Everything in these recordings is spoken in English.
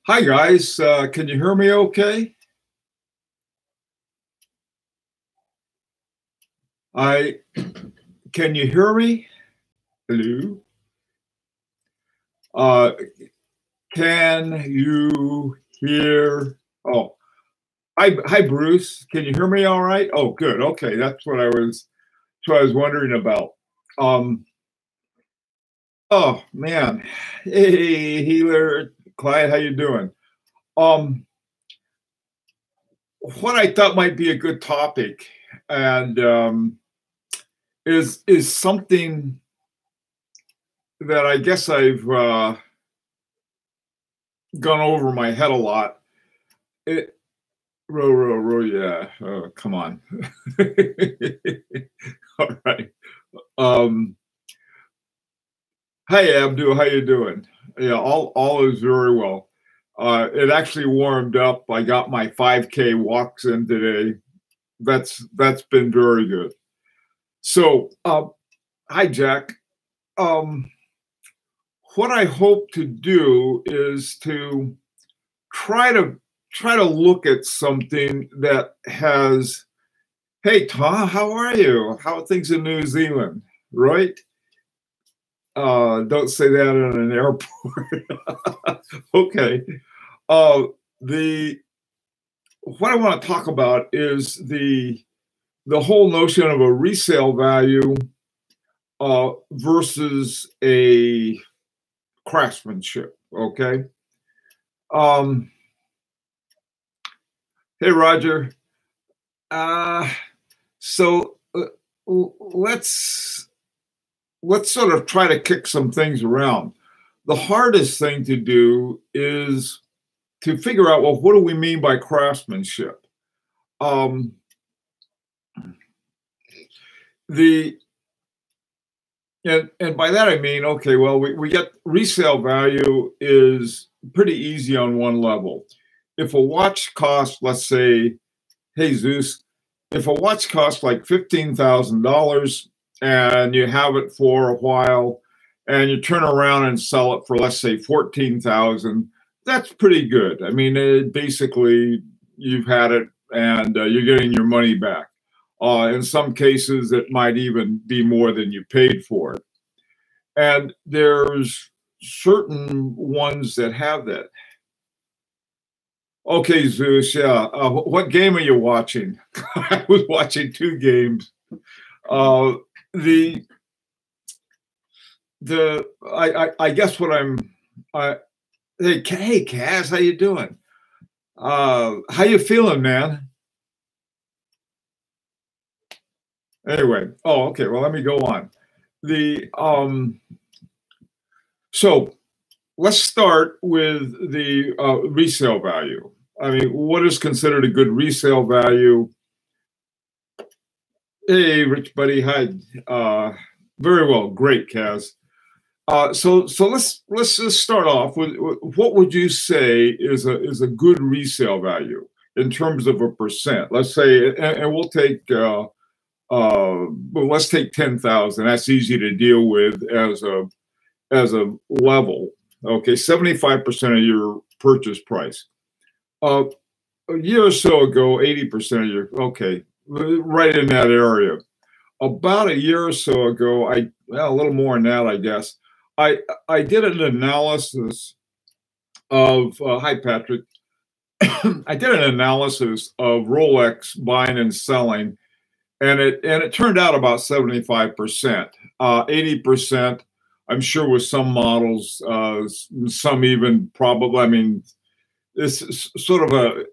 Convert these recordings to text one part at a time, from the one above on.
Hi guys, can you hear me okay? I Can you hear me? Hello? Uh, can you hear? Oh, hi Bruce. Can you hear me all right? Oh, good. Okay, that's what I was wondering about. Um, oh man. Hey Healer, Clyde, how you doing? Um, what I thought might be a good topic and is something that I guess I've gone over my head a lot. It, row, yeah. Oh, come on. All right. Um, Hey, Abdul, how you doing? Yeah, all is very well. It actually warmed up. I got my 5K walks in today. That's been very good. So, hi, Jack. Um, what I hope to do is to try to try to look at something that has. Hey, Tom, how are you? How are things in New Zealand? Right? Don't say that in an airport. Okay. Uh, the what I want to talk about is the whole notion of a resale value versus a craftsmanship. Okay. Um, hey, Roger. Uh, so let's sort of try to kick some things around. The hardest thing to do is to figure out, well, what do we mean by craftsmanship? Um, the and by that I mean, okay, well, we get resale value is pretty easy on one level. If a watch costs, let's say, hey Zeus, if a watch costs like $15,000 and you have it for a while and you turn around and sell it for, let's say, 14,000, that's pretty good. I mean, basically you've had it and you're getting your money back. In some cases, it might even be more than you paid for it. And there's certain ones that have that. Okay, Zeus. Yeah. What game are you watching? I was watching two games. Uh, the I guess what I'm. Uh, hey, Kaz, how you doing? How you feeling, man? Anyway. Oh, okay. Well, let me go on. The So let's start with the resale value. I mean, what is considered a good resale value? Hey, Rich Buddy, hi. Uh, Very well, great, Kaz. So let's just start off with what would you say is a good resale value in terms of a percent? Let's say, and we'll take well, let's take 10,000. That's easy to deal with as a level. Okay, 75% of your purchase price. Uh, a year or so ago, 80% of your okay, right in that area. About a year or so ago, well, a little more than that, I guess. I I did an analysis of hi Patrick. I did an analysis of Rolex buying and selling, and it turned out about 75%. 80%, I'm sure, with some models, some even probably. I mean, this is sort of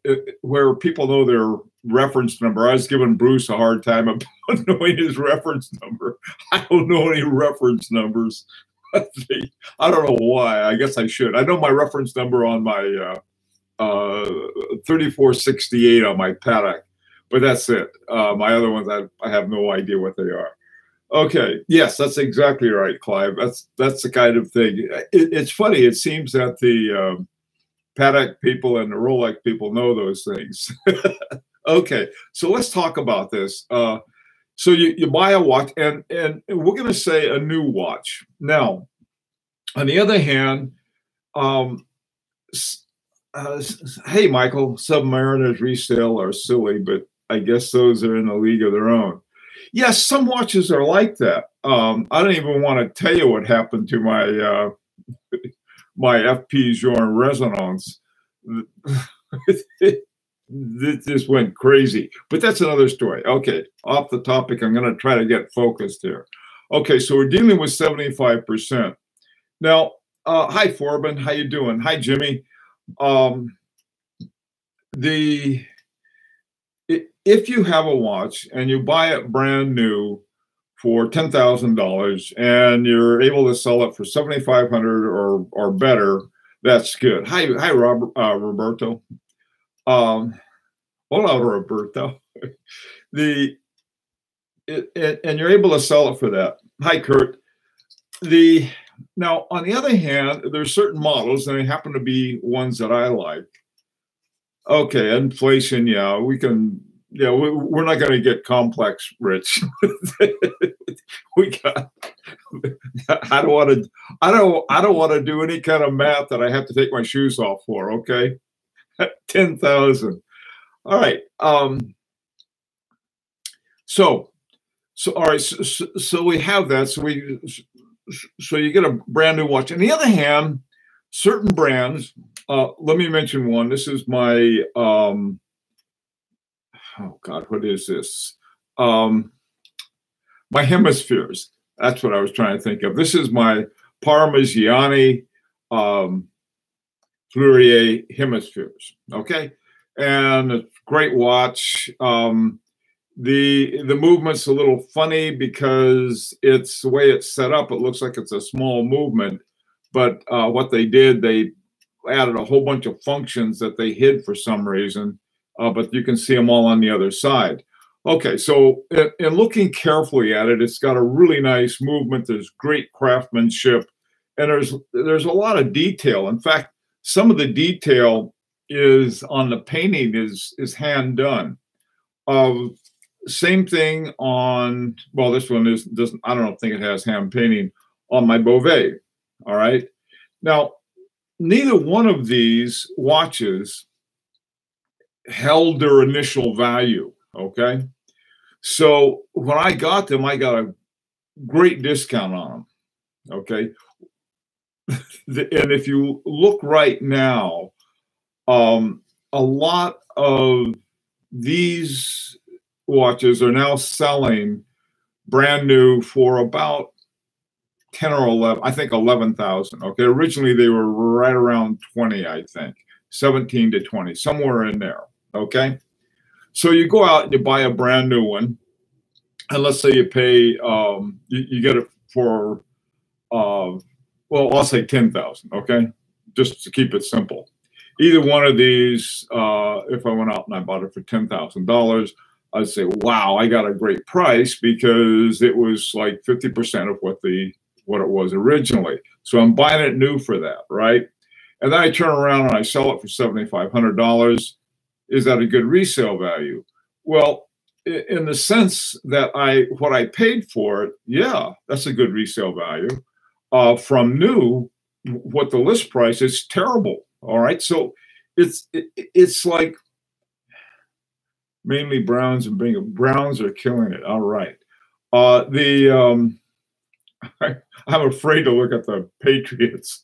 where people know their reference number. I was giving Bruce a hard time about knowing his reference number. I don't know any reference numbers. I don't know why. I guess I should. I know my reference number on my 3468 on my paddock, but that's it. My other ones, I have no idea what they are. Okay. Yes, that's exactly right, Clive. That's the kind of thing. It's funny. It seems that the Patek people and the Rolex people know those things. Okay, so let's talk about this. So you buy a watch, and we're going to say a new watch. Now, on the other hand, um, Hey, Michael, Submariners resale are silly, but I guess those are in a league of their own. Yes, some watches are like that. I don't even want to tell you what happened to my FP Journe Resonance. This just went crazy, but that's another story. Okay, off the topic, I'm going to try to get focused here. Okay, so we're dealing with 75%. Now, hi, Forbin, how you doing? Hi, Jimmy. Um, the if you have a watch and you buy it brand new for $10,000 and you're able to sell it for 7,500 or better, that's good. Hi, Roberto. Hola, Roberto. And you're able to sell it for that. Hi, Kurt. Now, on the other hand, there's certain models, and they happen to be ones that I like. Okay, inflation, yeah, we can, yeah, we're not going to get complex rich. We got. I don't want to. I don't want to do any kind of math that I have to take my shoes off for. Okay, 10,000. All right. So all right. So we have that. So you get a brand new watch. On the other hand, certain brands. Let me mention one. This is my. Oh God, what is this? My hemispheres. That's what I was trying to think of. This is my Parmigiani Fleurier hemispheres. Okay, and a great watch. The movement's a little funny because it's the way it's set up. It looks like it's a small movement, but what they did, they added a whole bunch of functions that they hid for some reason, but you can see them all on the other side. Okay, so in looking carefully at it, it's got a really nice movement. There's great craftsmanship, and there's a lot of detail. In fact, some of the detail is on the painting is hand done. Same thing on, well, this one doesn't, I don't think it has hand painting on my Beauvais. All right. Now, neither one of these watches held their initial value. Okay. So when I got them, I got a great discount on them. Okay. And if you look right now, a lot of these watches are now selling brand new for about 10 or 11, I think 11,000. Okay. Originally they were right around 20, I think 17 to 20, somewhere in there. Okay. So you go out and you buy a brand new one, and let's say you pay, you get it for, well, I'll say 10,000. Okay. Just to keep it simple. Either one of these, if I went out and I bought it for $10,000, I'd say, wow, I got a great price because it was like 50% of what it was originally. So I'm buying it new for that, right? And then I turn around and I sell it for $7,500. Is that a good resale value? Well, in the sense that what I paid for it, yeah, that's a good resale value. From new, what the list price is terrible. All right, so it's like mainly Browns and Bingham. Browns are killing it. All right. I'm afraid to look at the Patriots.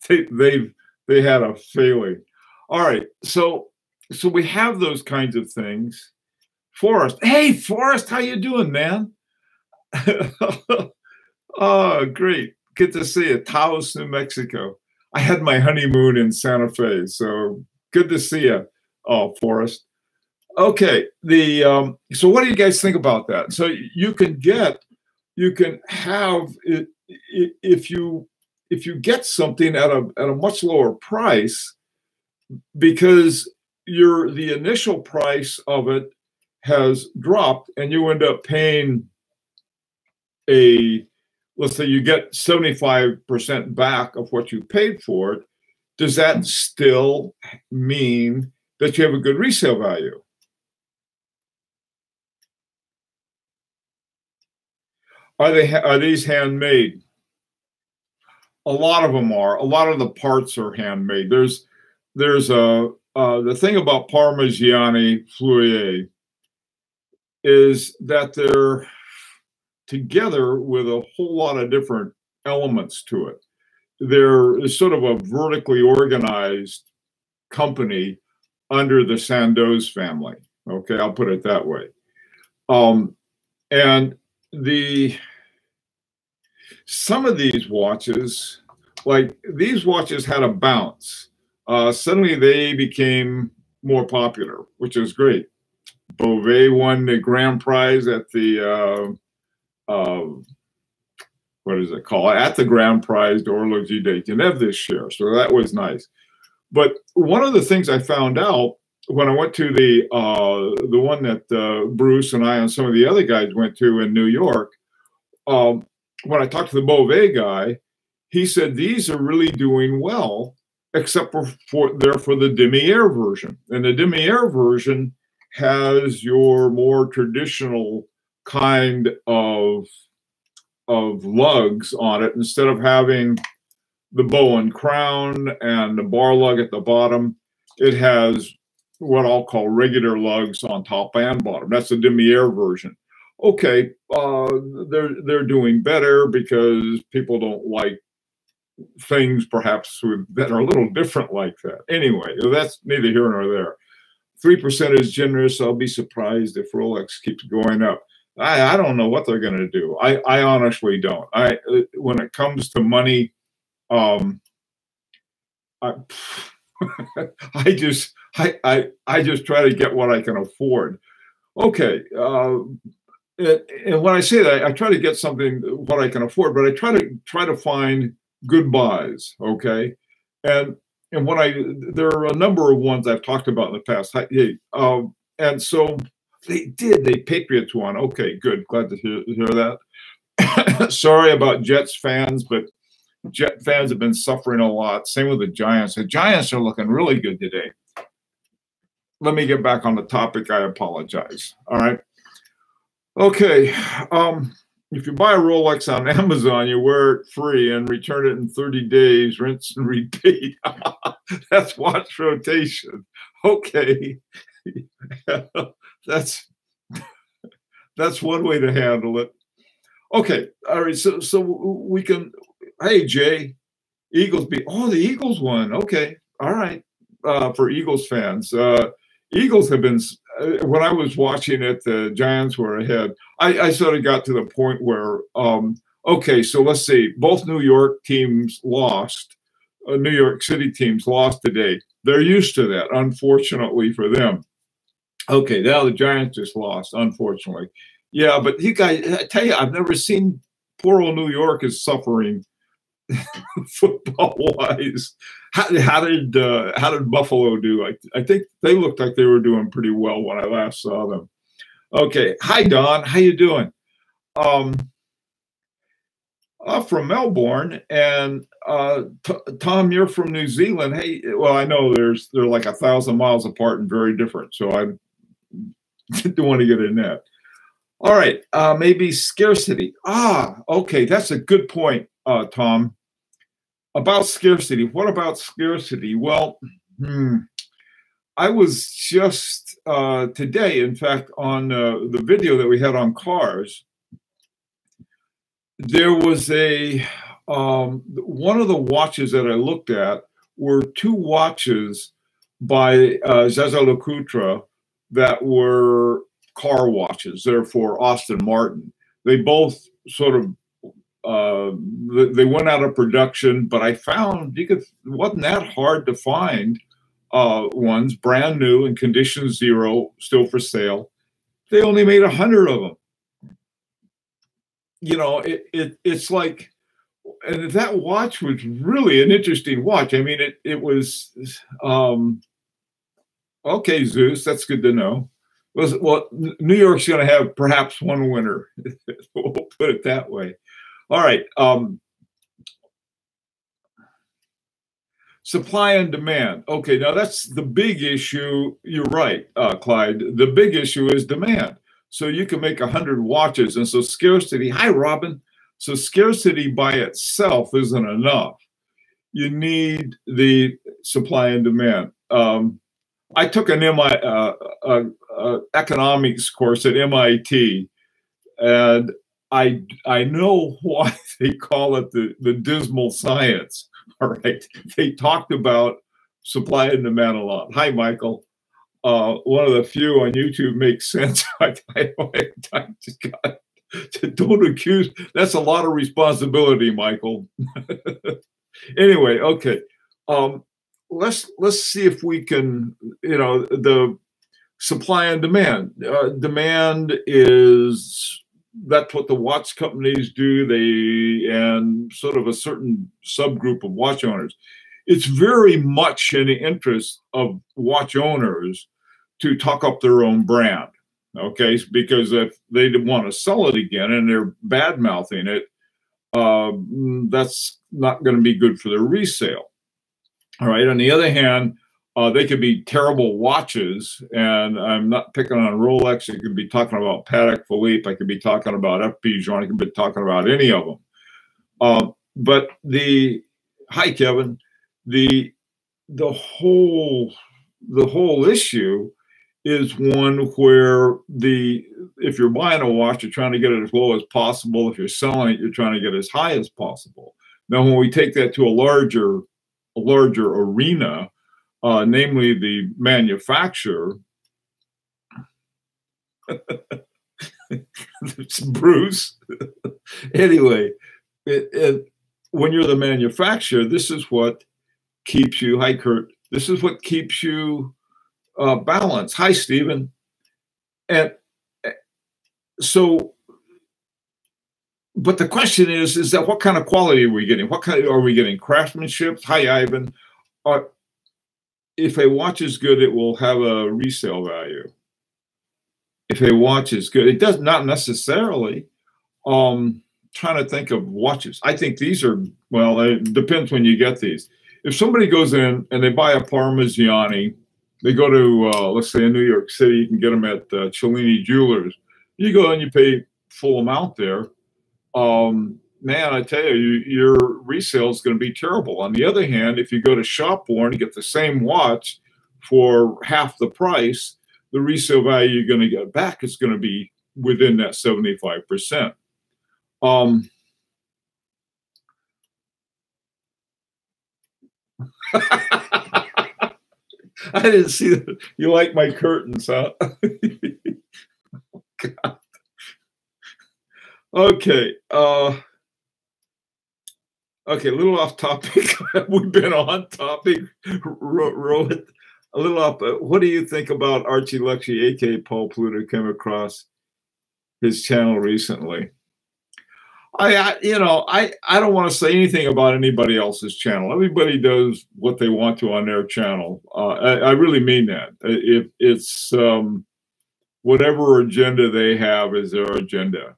they had a failing. All right. So we have those kinds of things. Forrest. Hey, Forrest, how you doing, man? Oh, great. Good to see you. Taos, New Mexico. I had my honeymoon in Santa Fe, so good to see you, Forrest. Okay, so what do you guys think about that? So you can have it if you get something at a much lower price because the initial price of it has dropped, and you end up paying let's say you get 75% back of what you paid for it. Does that still mean that you have a good resale value? Are these handmade? A lot of them are. A lot of the parts are handmade. there's a the thing about Parmigiani Fleurier is that they're together with a whole lot of different elements to it. There is sort of a vertically organized company under the Sandoz family. Okay, I'll put it that way. And some of these watches, like these watches, had a bounce. Suddenly they became more popular, which is great. Beauvais won the grand prize at the what is it called? At the grand prize d'Horlogerie de Genève this year, so that was nice. But one of the things I found out when I went to the one that Bruce and I and some of the other guys went to in New York, when I talked to the Beauvais guy, he said these are really doing well, except for the demi-air version. And the demi-air version has your more traditional kind of lugs on it. Instead of having the bow and crown and the bar lug at the bottom, it has what I'll call regular lugs on top and bottom. That's the demi-air version. Okay, they're doing better because people don't like things perhaps that are a little different like that. Anyway, that's neither here nor there. 3% is generous. I'll be surprised if Rolex keeps going up. I don't know what they're going to do. I honestly don't. When it comes to money, I just try to get what I can afford. Okay, and when I say that, I try to get something what I can afford, but I try to find good buys. Okay, and there are a number of ones I've talked about in the past. And so they Patriots won. Okay, good. Glad to hear that. Sorry about Jets fans, but Jet fans have been suffering a lot. Same with the Giants. The Giants are looking really good today. Let me get back on the topic. I apologize. All right. Okay. If you buy a Rolex on Amazon, you wear it free and return it in 30 days, rinse and repeat. That's watch rotation. Okay. That's one way to handle it. Okay. All right. So we can. Hey, Jay, Eagles beat. Oh, the Eagles won. Okay. All right. For Eagles fans, Eagles have been. When I was watching it, the Giants were ahead. I sort of got to the point where, okay, so let's see. Both New York teams lost. New York City teams lost today. They're used to that, unfortunately for them. Okay, now the Giants just lost, unfortunately. Yeah, but you guys, I tell you, I've never seen poor old New York is suffering football-wise. How did Buffalo do? I think they looked like they were doing pretty well when I last saw them. Okay, hi Don, how you doing? From Melbourne, and Tom, you're from New Zealand. Hey, well, I know they're like 1,000 miles apart and very different, so I don't want to get in that. All right, maybe scarcity. Okay, that's a good point, Tom. About scarcity. What about scarcity? Well, I was just today, in fact, on the video that we had on cars, there was one of the watches that I looked at were two watches by Zaza Lecoutre that were car watches. They're for Aston Martin. They both sort of they went out of production, but I found it wasn't that hard to find ones brand new in condition 0, still for sale. They only made 100 of them. You know, it's like, and that watch was really an interesting watch. I mean, it was okay, Zeus. That's good to know. Well, New York's going to have perhaps one winner. We'll put it that way. All right. Supply and demand. Okay, now that's the big issue. You're right, Clyde. The big issue is demand. So you can make 100 watches. And so scarcity, hi, Robin. So scarcity by itself isn't enough. you need the supply and demand. I took an economics course at MIT, and I know why they call it the dismal science. All right, they talked about supply and demand a lot. Hi, Michael. One of the few on YouTube makes sense. I just got, don't accuse. That's a lot of responsibility, Michael. Anyway, okay. Let's see if we can. The supply and demand. Demand is, that's what the watch companies do. And sort of a certain subgroup of watch owners. It's very much in the interest of watch owners to talk up their own brand, okay? Because if they want to sell it again and they're bad mouthing it, that's not going to be good for their resale. All right. On the other hand, they could be terrible watches, and I'm not picking on Rolex. I could be talking about Patek Philippe. I could be talking about F. Bijon. I could be talking about any of them. But hi, Kevin. The whole issue is one where if you're buying a watch, you're trying to get it as low as possible. If you're selling it, you're trying to get as high as possible. Now, when we take that to a larger arena, namely the manufacturer, it's Bruce. Anyway, when you're the manufacturer, this is what keeps you, hi Kurt, this is what keeps you balanced. Hi, Stephen. And so, but the question is that what kind of quality are we getting? What kind are we getting? Craftsmanship? Hi, Ivan. If a watch is good, it will have a resale value. If a watch is good, it does not necessarily. Trying to think of watches. I think these are, well, it depends when you get these. If somebody goes in and they buy a Parmigiani, they go to, let's say in New York City, you can get them at Cellini Jewelers. You go and you pay full amount there. Man, I tell you, your resale is going to be terrible. On the other hand, if you go to Shopworn and get the same watch for half the price, the resale value you're going to get back is going to be within that 75%. I didn't see that. You like my curtains, huh? God. Okay. Okay, a little off topic. We've been on topic. Rohit, a little off. What do you think about Archie Leckie, aka Paul Pluto? Came across his channel recently. I don't want to say anything about anybody else's channel. Everybody does what they want to on their channel. I really mean that. If it's whatever agenda they have is their agenda.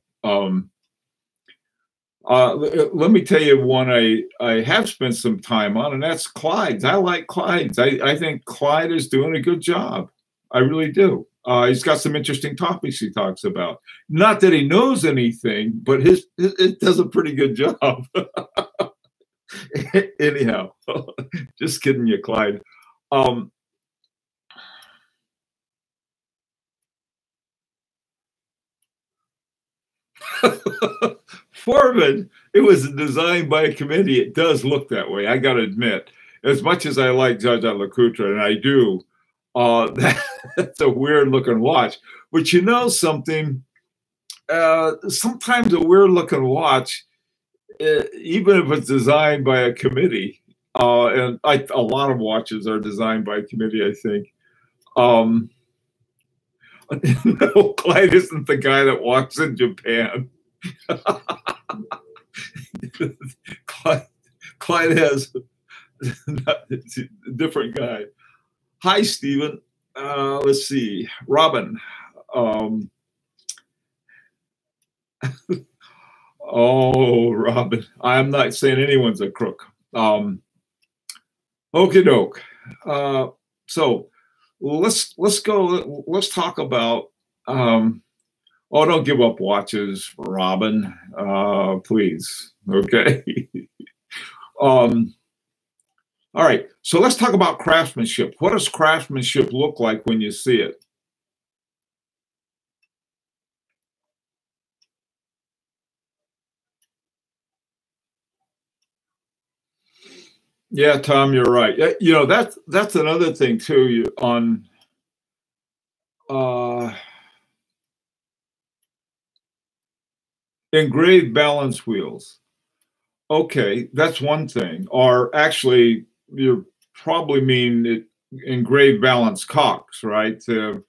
Let me tell you one I have spent some time on, and that's Clyde's. I like Clyde's. I think Clyde is doing a good job. I really do. He's got some interesting topics he talks about. Not that he knows anything, but it does a pretty good job. Anyhow, just kidding you, Clyde. Foreman, it was designed by a committee. It does look that way, I got to admit. As much as I like Judge Lecoutre, and I do, that's a weird looking watch. But you know something? Sometimes a weird looking watch, even if it's designed by a committee, and a lot of watches are designed by a committee, I think. No, Clyde isn't the guy that walks in Japan. Clyde has a different guy. Hi, Stephen. Let's see. Robin. Oh, Robin. I'm not saying anyone's a crook. Okie doke. So let's go. Let's talk about. Oh, don't give up watches, Robin. Please. Okay. All right, so let's talk about craftsmanship. What does craftsmanship look like when you see it? Yeah, Tom, you're right. You know, that's another thing too. On uh, engraved balance wheels. Okay, that's one thing. Or actually, you probably mean engraved balance cocks, right? The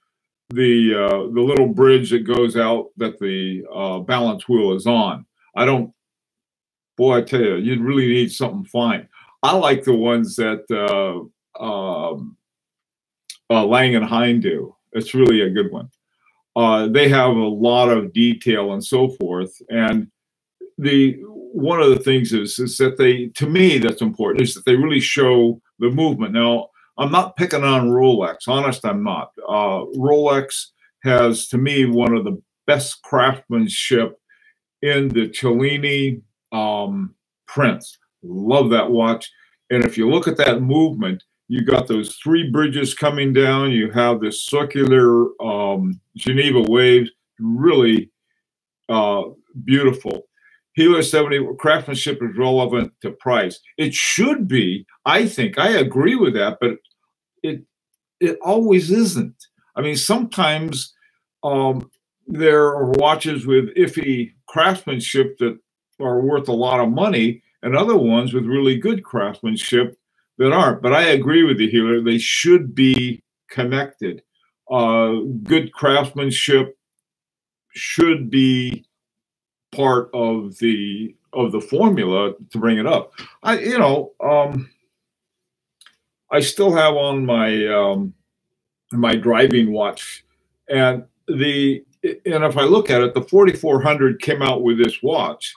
little bridge that goes out that the balance wheel is on. I don't. Boy, I tell you, you'd really need something fine. I like the ones that Lang and Hein do. It's really a good one. They have a lot of detail and so forth. And the one of the things is that they, to me, that's important, is that they really show the movement. Now, I'm not picking on Rolex. Honest, I'm not. Rolex has, to me, one of the best craftsmanship in the Cellini prints. Love that watch. And if you look at that movement, you got those three bridges coming down. You have this circular Geneva waves, really beautiful. Hilo 70 craftsmanship is relevant to price. It should be, I think. I agree with that, but it always isn't. I mean, sometimes there are watches with iffy craftsmanship that are worth a lot of money, and other ones with really good craftsmanship that aren't. But I agree with you, Healer. They should be connected. Good craftsmanship should be part of the formula to bring it up. I still have on my driving watch, and if I look at it, the 4400 came out with this watch,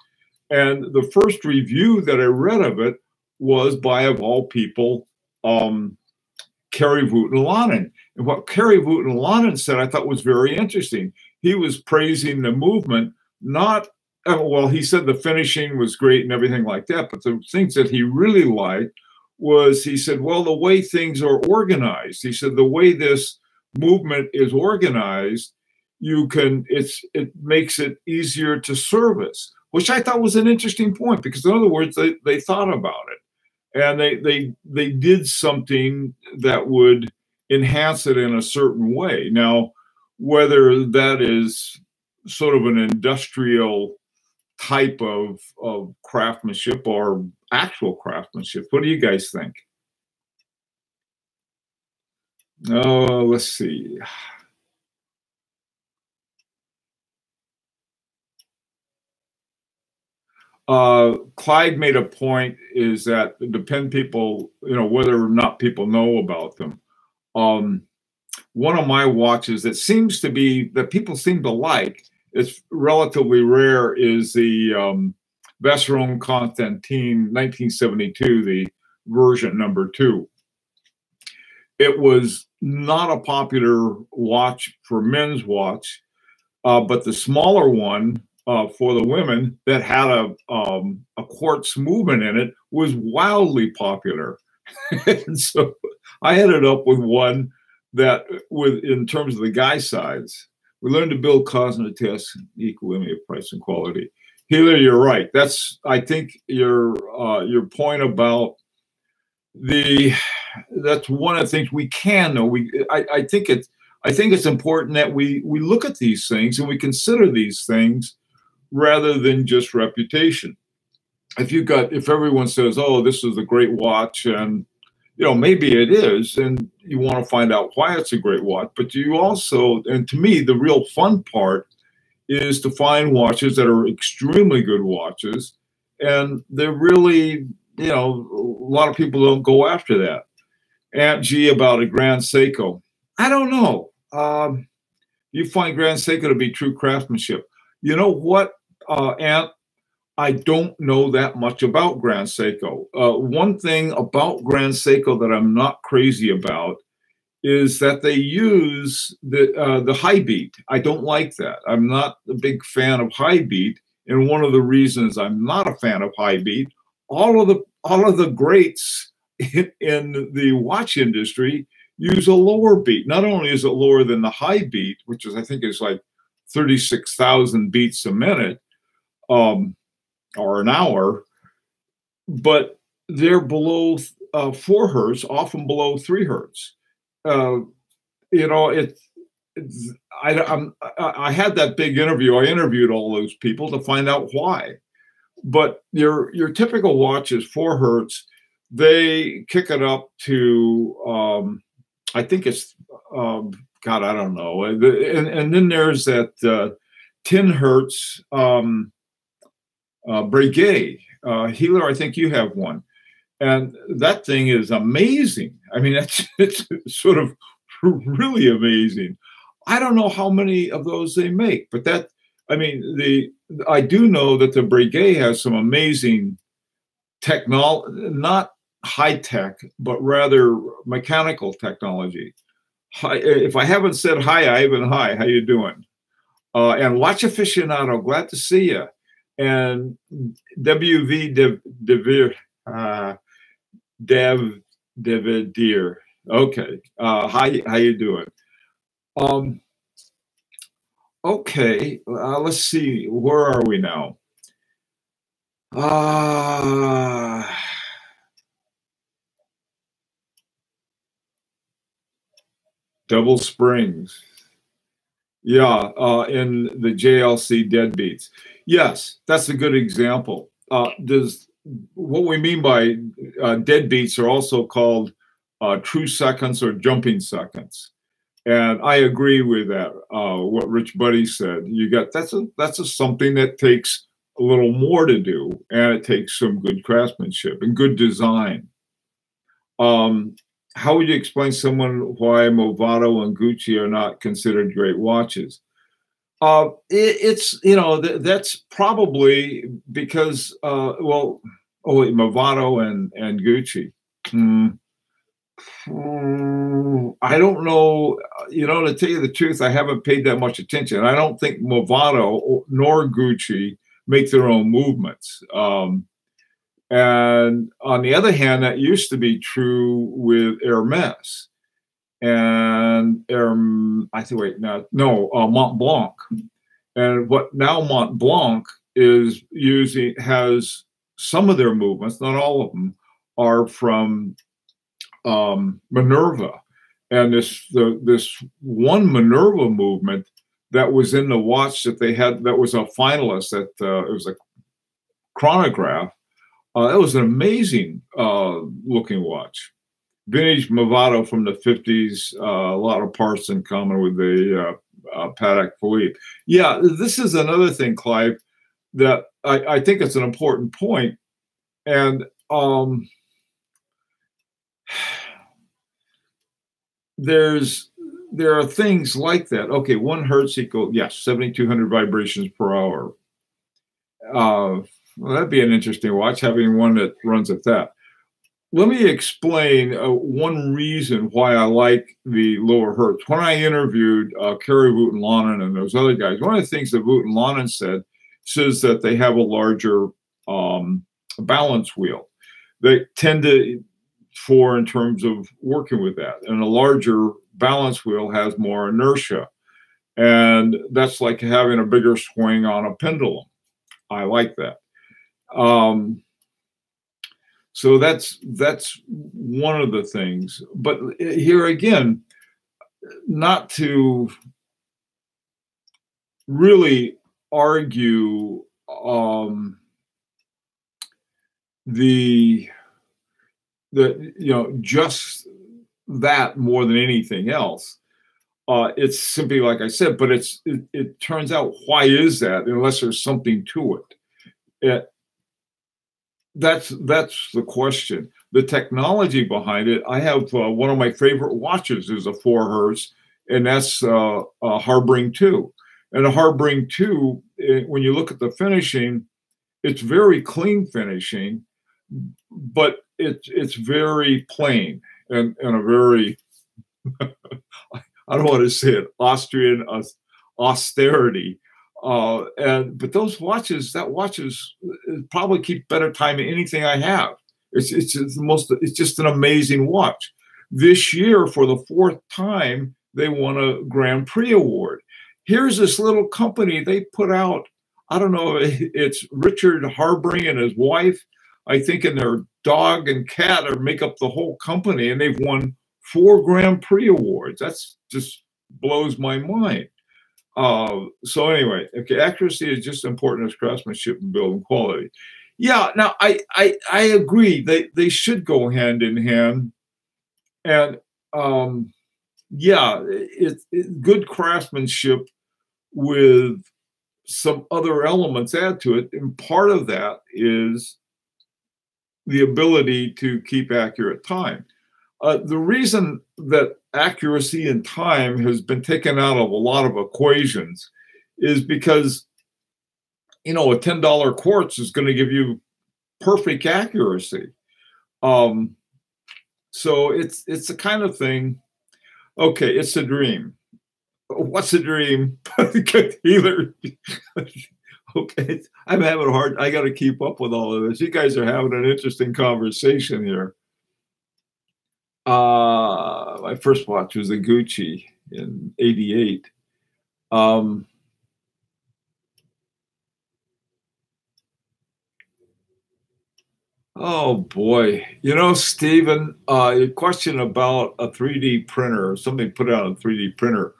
and the first review that I read of it was by, of all people, Kerry Voutilanen. And what Kerry Voutilanen said, I thought was very interesting. He was praising the movement, not well, he said the finishing was great and everything like that, but the things that he really liked was, he said, well, the way things are organized. He said the way this movement is organized, it makes it easier to service, which I thought was an interesting point, because in other words, they thought about it, and they did something that would enhance it in a certain way. Now, whether that is sort of an industrial type of craftsmanship or actual craftsmanship, what do you guys think? Oh, let's see. Clyde made a point, is that it depends people, whether or not people know about them. One of my watches that seems to be, that people seem to like, it's relatively rare, is the Vacheron Constantin 1972, the version number 2. It was not a popular watch for men's watch, but the smaller one for the women that had a quartz movement in it was wildly popular. And so I ended up with one that, in terms of the guy size, we learned to build cosmetics equilibrium of price and quality. Healer, you're right. I think your point about that's one of the things we can know. I think it's important that we look at these things and we consider these things rather than just reputation. If everyone says, "Oh, this is a great watch," and maybe it is, and you want to find out why it's a great watch, but you also, and to me, the real fun part is to find watches that are extremely good watches, and they're really, a lot of people don't go after that. Aunt G about a Grand Seiko. I don't know. You find Grand Seiko to be true craftsmanship. You know what, Aunt? I don't know that much about Grand Seiko. One thing about Grand Seiko that I'm not crazy about is that they use the high beat. I don't like that. I'm not a big fan of high beat, and one of the reasons I'm not a fan of high beat, all of the greats in the watch industry use a lower beat. Not only is it lower than the high beat, which is I think is like 36,000 beats a minute or an hour, but they're below 4 hertz, often below 3 hertz. You know, I had that big interview. I interviewed all those people to find out why. But your typical watch is 4 hertz. They kick it up to I think it's God, I don't know. And then there's that 10 hertz Breguet healer. I think you have one, and that thing is amazing. I mean, it's sort of really amazing. I don't know how many of those they make, but that, I mean, I do know that the Breguet has some amazing technology, not high tech, but rather mechanical technology. Hi, if I haven't said hi, Ivan, hi, how you doing? And Watch Aficionado, glad to see you. And WV Devidir. Okay. How you doing? Okay. Let's see. Where are we now? Double springs. Yeah, in the JLC deadbeats. Yes, that's a good example. What we mean by deadbeats are also called true seconds or jumping seconds, and I agree with that. What Rich Buddy said, that's something that takes a little more to do, and it takes some good craftsmanship and good design. How would you explain someone why Movado and Gucci are not considered great watches? It's, you know, that's probably because, well, oh wait, Movado and Gucci. I don't know. You know, to tell you the truth, I haven't paid that much attention. I don't think Movado nor Gucci make their own movements. And on the other hand, that used to be true with Hermes and I think, wait, Mont Blanc. And what now Mont Blanc is using has some of their movements, not all of them, are from Minerva. And this one Minerva movement that was in the watch that they had, that was a finalist at, it was a chronograph. That was an amazing looking watch. Vintage Movado from the 50s, a lot of parts in common with the Patek Philippe. Yeah, this is another thing, Clive, that I think it's an important point. And there are things like that. Okay, 1 hertz equal, yes, 7,200 vibrations per hour. Well, that'd be an interesting watch, having one that runs at that. Let me explain one reason why I like the lower hertz. When I interviewed Kerry Vouten-Lanen and those other guys, one of the things that Vouten-Lanen says that they have a larger balance wheel. They tend to, in terms of working with that, and a larger balance wheel has more inertia. And that's like having a bigger swing on a pendulum. I like that. So that's one of the things. But here again, not to really argue the you know, just that more than anything else. It's simply like I said, but it turns out, why is that unless there's something to it? That's the question. The technology behind it. I have one of my favorite watches is a 4 hertz, and that's a Harbring 2. And a Harbring 2, when you look at the finishing, it's very clean finishing, but it's very plain and a very I don't want to say it, Austrian austerity. But those watches, that watches probably keep better time than anything I have. It's just the most. It's just an amazing watch. This year, for the fourth time, they won a Grand Prix award. Here's this little company they put out. I don't know. It's Richard Harbring and his wife, I think, and their dog and cat or make up the whole company, and they've won 4 Grand Prix awards. That's just blows my mind. So anyway, okay, accuracy is just as important as craftsmanship and building quality. Yeah, now I agree. They should go hand in hand, and yeah, it's good craftsmanship with some other elements add to it, and part of that is the ability to keep accurate time. The reason that accuracy and time has been taken out of a lot of equations is because, you know, a $10 quartz is going to give you perfect accuracy. So it's the kind of thing. Okay, it's a dream. What's a dream? Healer. Okay, I'm having a hard. I got to keep up with all of this. You guys are having an interesting conversation here. My first watch was a Gucci in '88. Oh boy, you know, Stephen, your question about a 3D printer, somebody put out a 3D printer.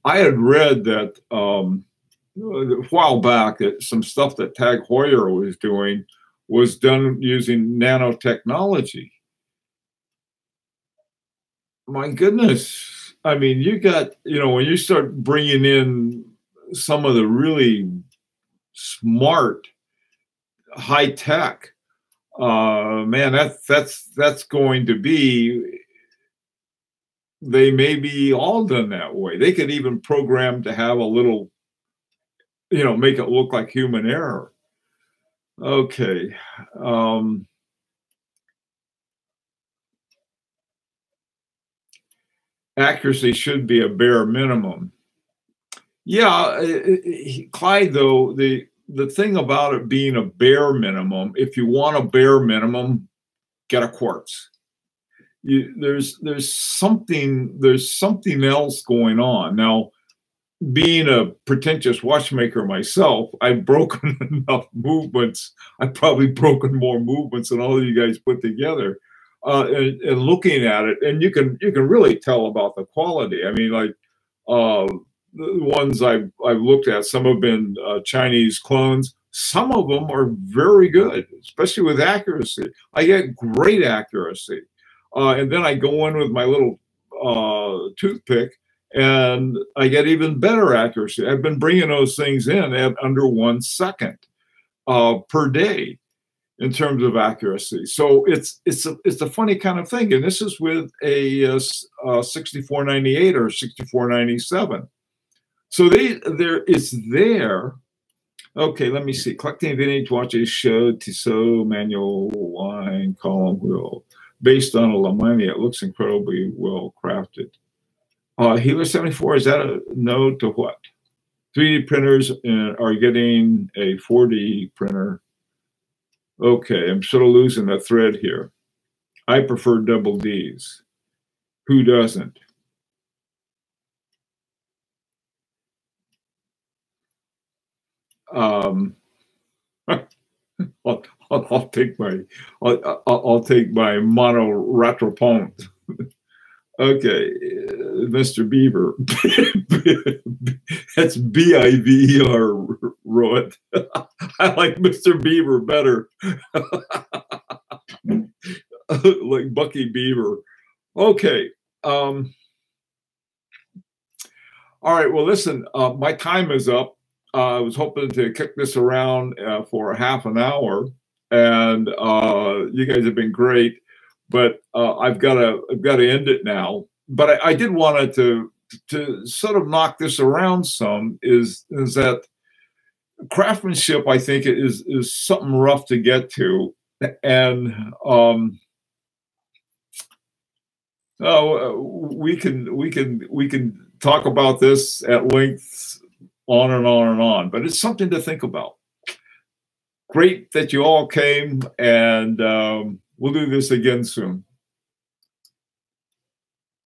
I had read that a while back that some stuff that Tag Heuer was doing was done using nanotechnology. My goodness. I mean, you got, you know, when you start bringing in some of the really smart high tech, man, that's going to be, they may be all done that way. They could even program to have a little, you know, make it look like human error. Okay. Accuracy should be a bare minimum. Yeah, Clyde, though, the thing about it being a bare minimum, if you want a bare minimum, get a quartz. There's something else going on. Now, being a pretentious watchmaker myself, I've broken enough movements. I've probably broken more movements than all of you guys put together. And looking at it, and you can really tell about the quality. I mean, like the ones I've looked at, some have been Chinese clones. Some of them are very good, especially with accuracy. I get great accuracy, and then I go in with my little toothpick, and I get even better accuracy. I've been bringing those things in at under 1 second per day in terms of accuracy. So it's a funny kind of thing, and this is with a 6498 or 6497. So it's there. Okay, let me see. Collecting vintage watches showed Tissot manual line column wheel based on a Lamani. It looks incredibly well crafted. Healer 74, is that a node to what? 3D printers are getting a 4D printer. Okay, I'm sort of losing the thread here. I prefer double Ds. Who doesn't? I'll take my mono retropont. Okay, Mr. Beaver. That's B-I-V-E-R, wrote. I like Mr. Beaver better. Like Bucky Beaver. Okay. All right, well, listen, my time is up. I was hoping to kick this around for half an hour, and you guys have been great. But I've got to end it now. But I did want to sort of knock this around some. Is that craftsmanship? I think is something rough to get to, and we can talk about this at length, on and on and on. But it's something to think about. Great that you all came, and We'll do this again soon.